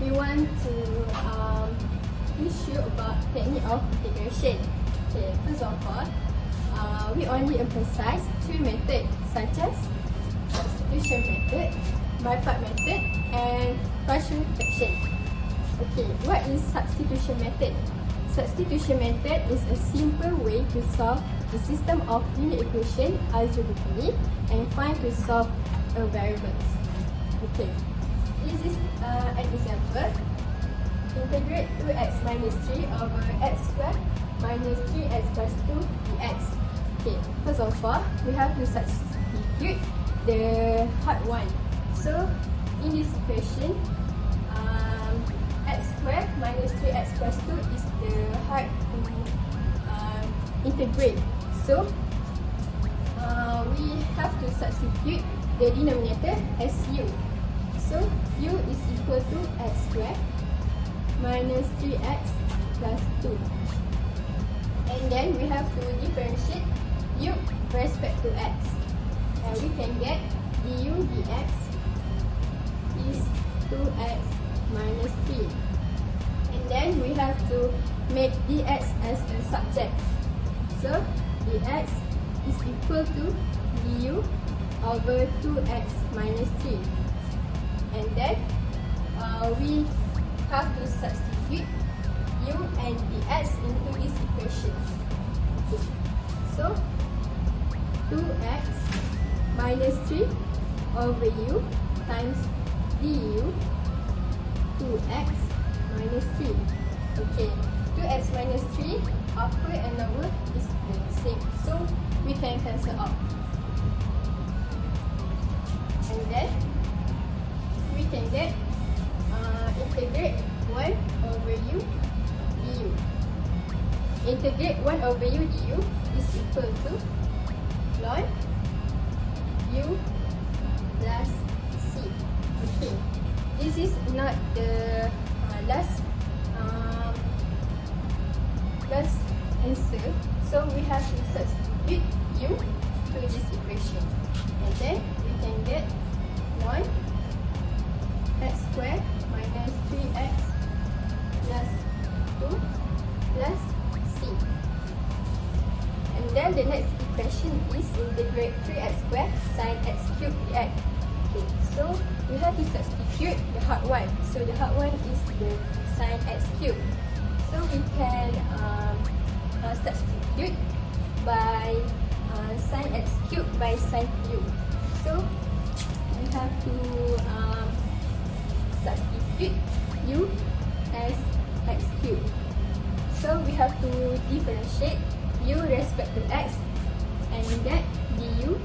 we want to teach you about technique of integration. Okay, first of all, we only emphasize three methods such as substitution method, by part method, and partial fraction. Okay, what is substitution method? Substitution method is a simple way to solve the system of linear equation algebraically and find to solve a variables. Okay, this is an example. Integrate 2x minus 3 over x squared minus 3x plus 2 dx. Okay, first of all, we have to substitute the hard one. So, in this equation, x squared minus 3x plus 2 is the hard to integrate. So, we have to substitute the denominator as u. So, u is equal to x squared minus 3x plus 2. And then we have to differentiate u respect to x. And we can get du dx is 2x minus 3. And then we have to make dx as a subject. So dx is equal to du over 2x minus 3. And then we have to substitute u and dx into this equation. Okay. So 2x minus 3 over u times du 2x minus 3. Okay, 2x minus 3, upper and lower is the same. So, we can cancel out. And then, we can get integrate 1 over u du. Integrate 1 over u du is equal to ln u plus c. Okay. This is not the last answer, so we have to substitute u to this equation, and then we can get 1 x squared minus 3x plus 2 plus c. And then the next equation is integrate 3x squared sin x cubed dx. Okay, so we have to substitute the hard one. So the hard one is the sin x cubed. So we can substitute by sin x cubed by sin u. So we have to substitute u as x cubed. So we have to differentiate u respect to x, and that du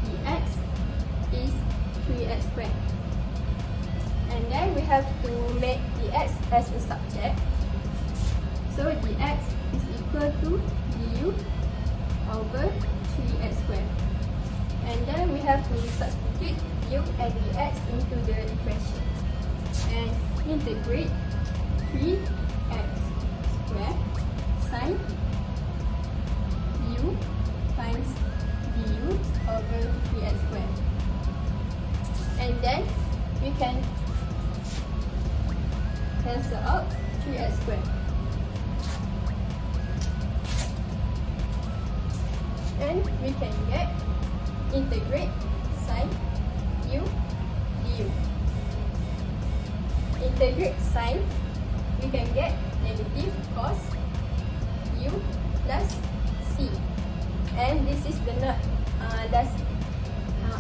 dx is 3x squared. And then we have to make dx as a subject. So dx is equal to du over 3x squared. And then we have to substitute u and dx into the equation. And integrate 3x squared sin u times du over 3x squared. And then we can cancel out 3x squared. And we can get integrate sin u du. Integrate sin, we can get negative cos u plus c. And this is the last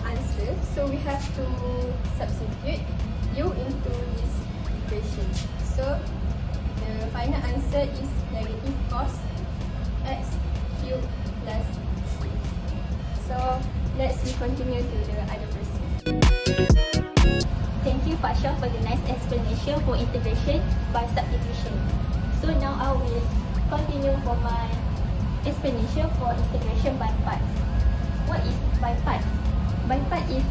answer. So we have to substitute u into this equation. So the final answer is negative cos x cubed plus c. So let's continue to the other person. Thank you, Fasha, for the nice explanation for integration by substitution. So now I will continue for my explanation for integration by parts. What is by parts? By part is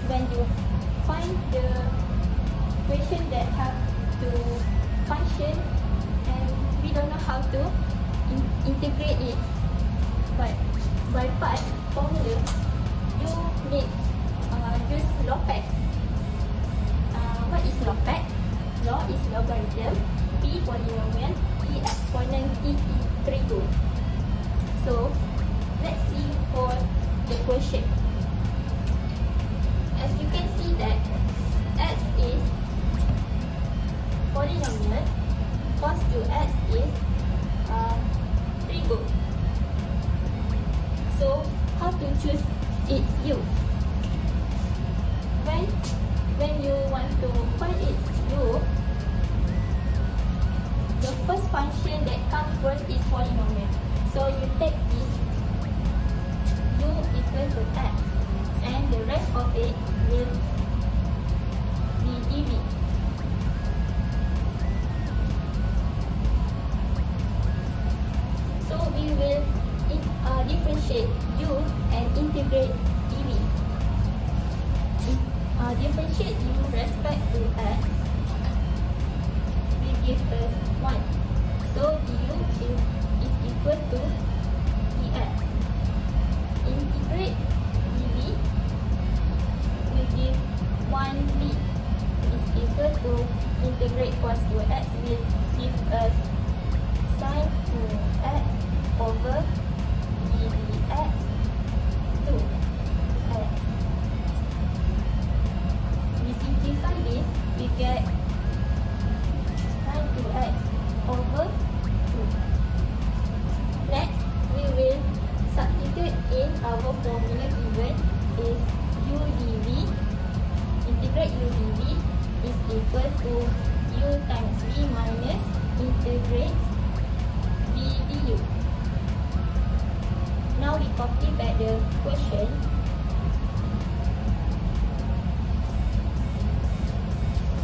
when you find the equation that have to function and we don't know how to integrate it. But by part formula, you need use Lopez. What is log fact? Log is logarithm, P polynomial, T exponent, T trigo. So let's see for the question. As you can see that x is polynomial, cos 2x is trigo. So how to choose its use? When you want to find its use, the first function that comes first is polynomial. So you take this u equal to x, and the rest of it will be dv. So we will differentiate u and integrate dv. Differentiate u respect to x will give us 1. So du is equal to dx. Integrate dv will give 1v is equal to integrate cos 2x will give us sin 2x over dx 2x. We simplify this, we get sin 2x over 2. Next, we will substitute in our formula given is u dv. Integrate u dv is equal to u times v minus integrate v du. Now we copy back the question.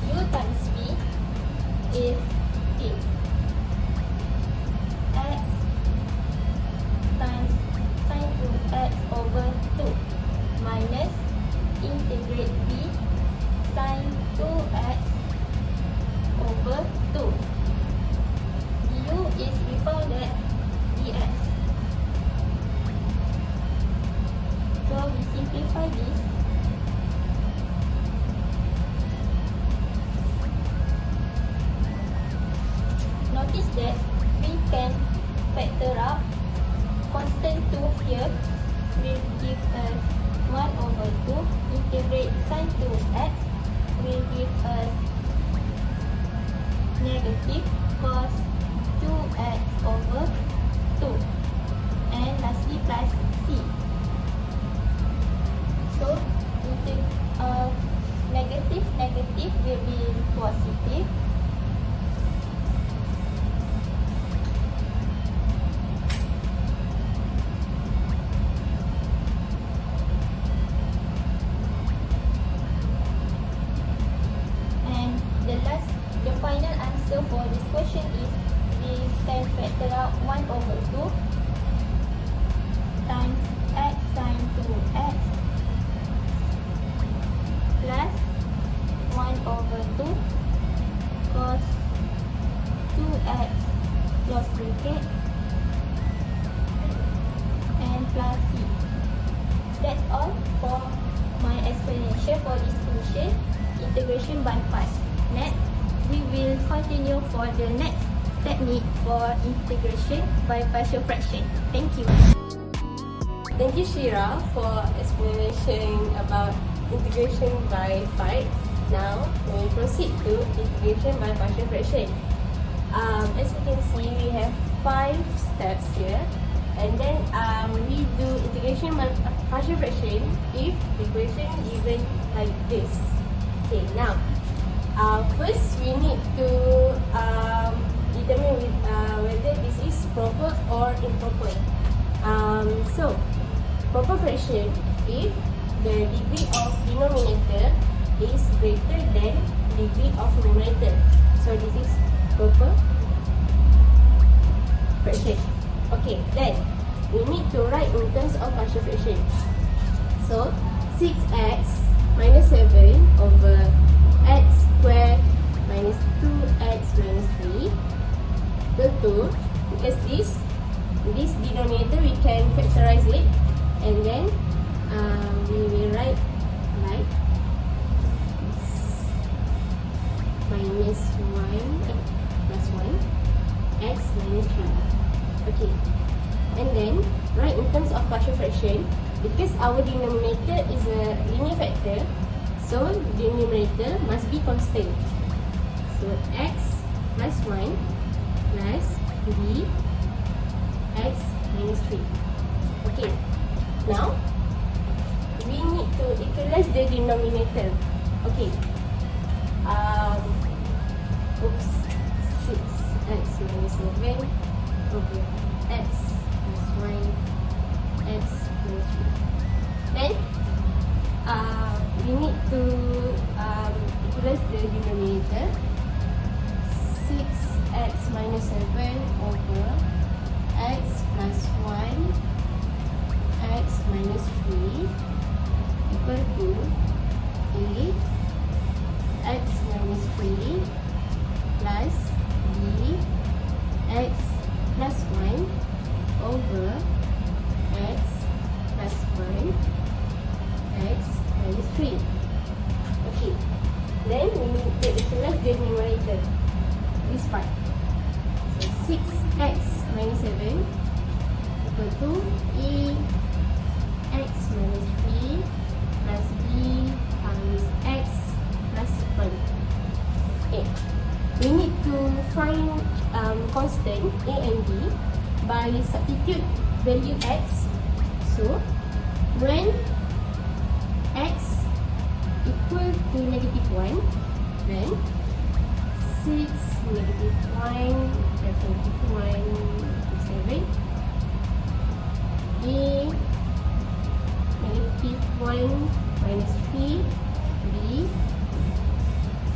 U times v is this. X times sin 2x over 2 minus integrate v sin 2x over 2. Du is we found at dx. So we simplify this. Notice that we can factor out constant 2 here will give us 1 over 2. Integrate sin 2x will give us negative cos 2x over 2. And lastly plus c. So negative will be positive. And the final answer for this question is we can factor out 1 over 2 times x sin 2x plus 1 over 2 cos 2x plus bracket and plus c. That's all for my explanation for this question, integration by parts. Next, we will continue for the next technique for integration by partial fraction. Thank you. Thank you, Shira, for explanation about integration by part. Now, we will proceed to integration by partial fraction. As you can see, we have 5 steps here. And then we do integration by partial fraction if the equation is given like this. Okay, now, first we need to determine whether this is proper or improper. So, proper fraction if the degree of denominator is greater than degree of numerator. So this is proper fraction. Okay, then we need to write in terms of partial fraction. So 6x minus 7 over x squared minus 2x minus 3 equal to, because this denominator we can factorize it, and then we will write like this. minus 3. Okay. And then, right, in terms of partial fraction, because our denominator is a linear factor, so the numerator must be constant. So x plus 1 plus b x minus 3. Okay. Now, we need to equalize the denominator. Okay. Oops. 6x minus 7 over x plus 1 x minus 3. Then, we need to equalize the denominator. 6x minus 7 over x plus 1 x minus 3 equal to a x minus 3 plus b x plus 1 over x plus 1 x minus 3. Okay, then we need to equalize the numerator, this part. So 6x minus 7 equal to a x minus 3 plus b times x plus 1. Okay, we need to find constant a and b by substitute value x. So when x equal to -1, then 6 negative 1 plus -1 is 7. A -1 minus 3. B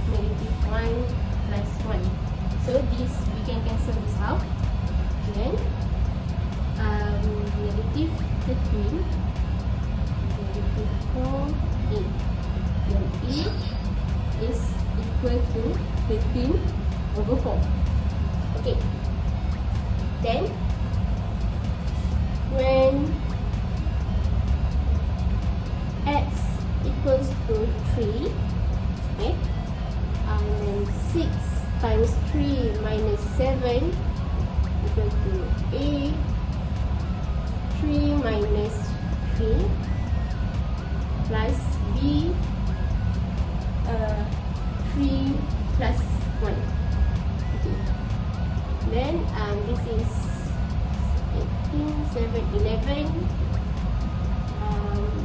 -1 plus 1. So this, we can cancel this out. Then negative 13, negative 4, 8. Then A is equal to 13 over 4. Okay. Then when x equals to 3, okay, and 6 times 3 minus 7 equal to a 3 minus 3 plus b 3 plus 1. Okay. Then this is 18, 7, 11.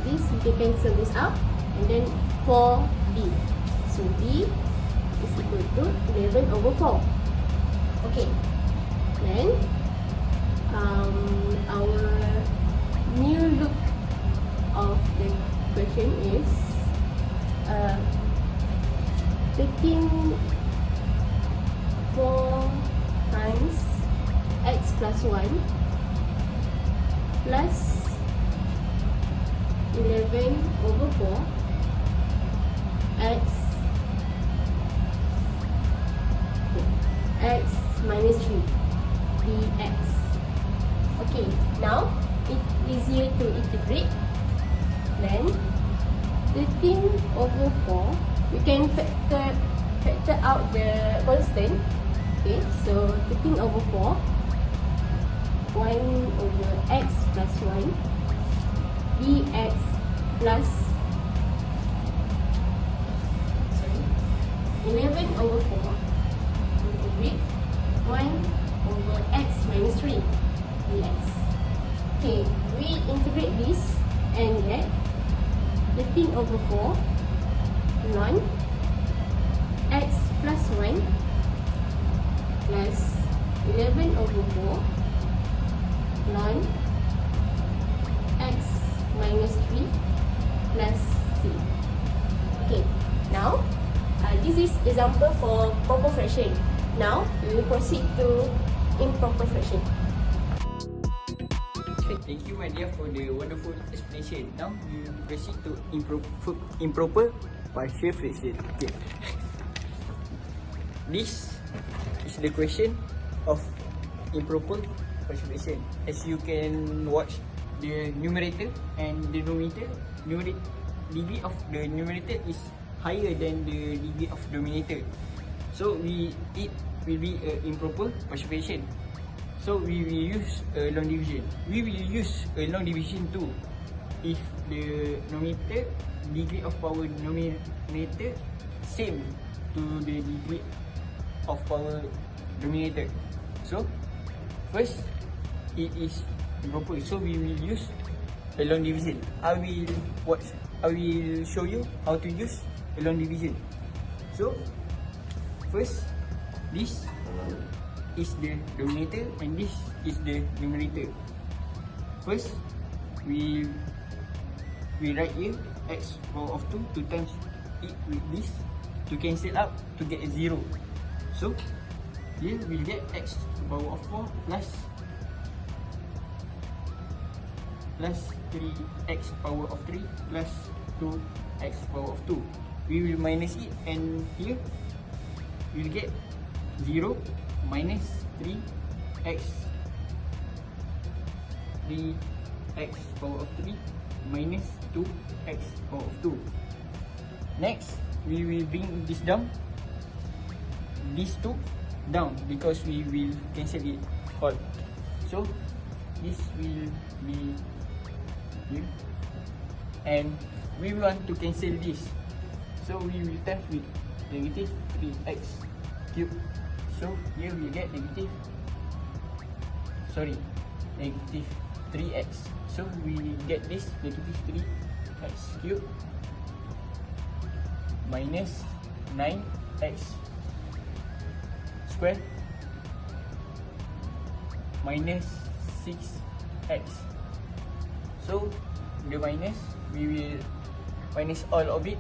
This we can cancel this out, and then 4b. So b is equal to 11 over 4. Okay. Then our new look of the question is 13 4 times x plus 1 plus 11 over 4 x minus 3 dx. Okay, now it's easier to integrate. Then 13 over 4, we can factor out the constant. Okay, so 13 over 4, 1 over x plus 1 dx plus 11 over 4 integrate 1 over x minus 3 dx. Okay, we integrate this and get 13 over 4 ln x plus 1 plus 11 over 4 ln x minus 3 plus c. Okay, now this is example for proper fraction. Now we will proceed to improper fraction. Thank you, my dear, for the wonderful explanation. Now we will proceed to improper partial fraction. Okay. This is the question of improper partial fraction. As you can watch, the numerator and the denominator, degree of the numerator is higher than the degree of denominator. So it will be an improper partial fraction. So we will use a long division. We will use a long division too if the numerator, degree of power denominator same to the degree of power denominator. So first, it is improper, so we will use a long division. I will show you how to use a long division. So first, this is the denominator and this is the numerator. First, we write here x power of 2 to times it with this to cancel out to get a 0. So here we get x power of 4 plus 3x power of 3 plus 2x power of 2. We will minus it and here we will get 0 minus 3x power of 3 minus 2x power of 2. Next, we will bring this down, these two down because we will cancel it all. So this will be here and we want to cancel this, so we will times with negative 3x cube. So here we get negative 3x. So we get this negative 3x cube minus 9x square minus 6x. So the minus, we will minus all of it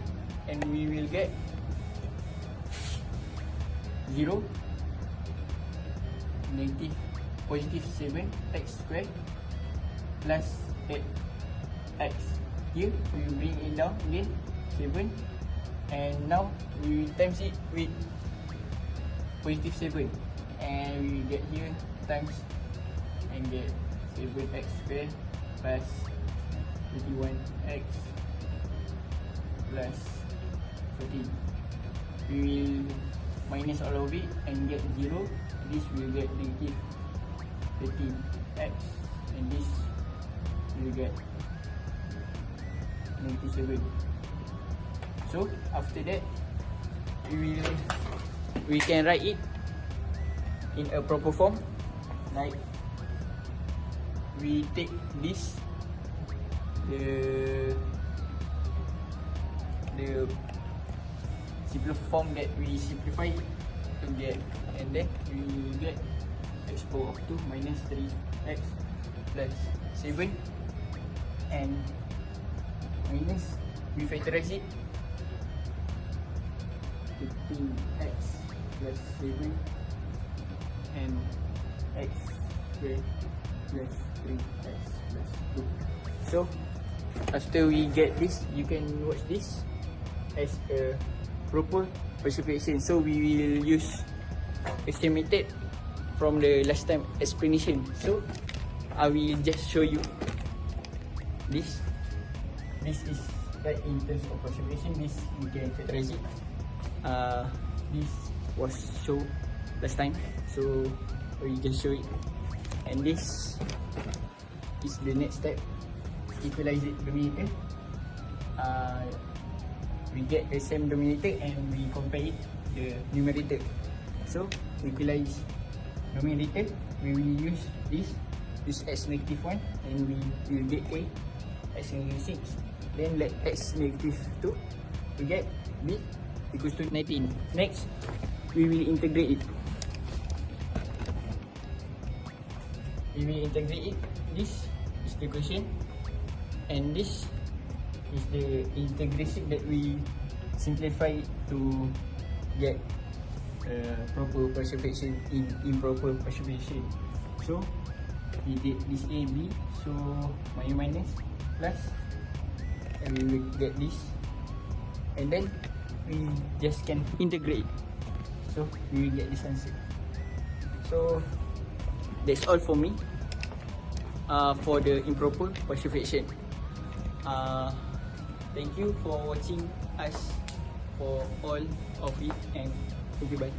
and we will get 0 negative positive 7x square plus 8x. Here we will bring it down again 7 and now we will times it with positive 7 and we will get here times and get 7x square plus 21x plus 13. We will minus all of it and get 0. This will get negative 13x and this will get negative 7. So after that we can write it in a proper form, like we take this the simple form that we simplify to get, and then we get x power of 2 minus 3x plus 7 and minus, we factorize it, 15x plus 7 and x squared plus 3x plus 2. So after we get this, you can watch this as a proper precipitation. So we will use estimated from the last time explanation. So I will just show you this. This is right in terms of precipitation. This you can factorize it. This was shown last time, so we just show it. And this is the next step. Equalize it denominator. We get the same denominator and we compare it the numerator. So equalize numerator, we will use this as negative 1 and we will get a as negative 6. Then let x negative 2, we get b equals to 19. Next, we will integrate it. We will integrate it. This is the equation and this is the integration that we simplify to get proper precipitation in improper precipitation. So we did this a b, so minus plus and we will get this and then we just can integrate, so we will get this answer. So that's all for me for the improper precipitation. Thank you for watching us for all of it and thank you, bye.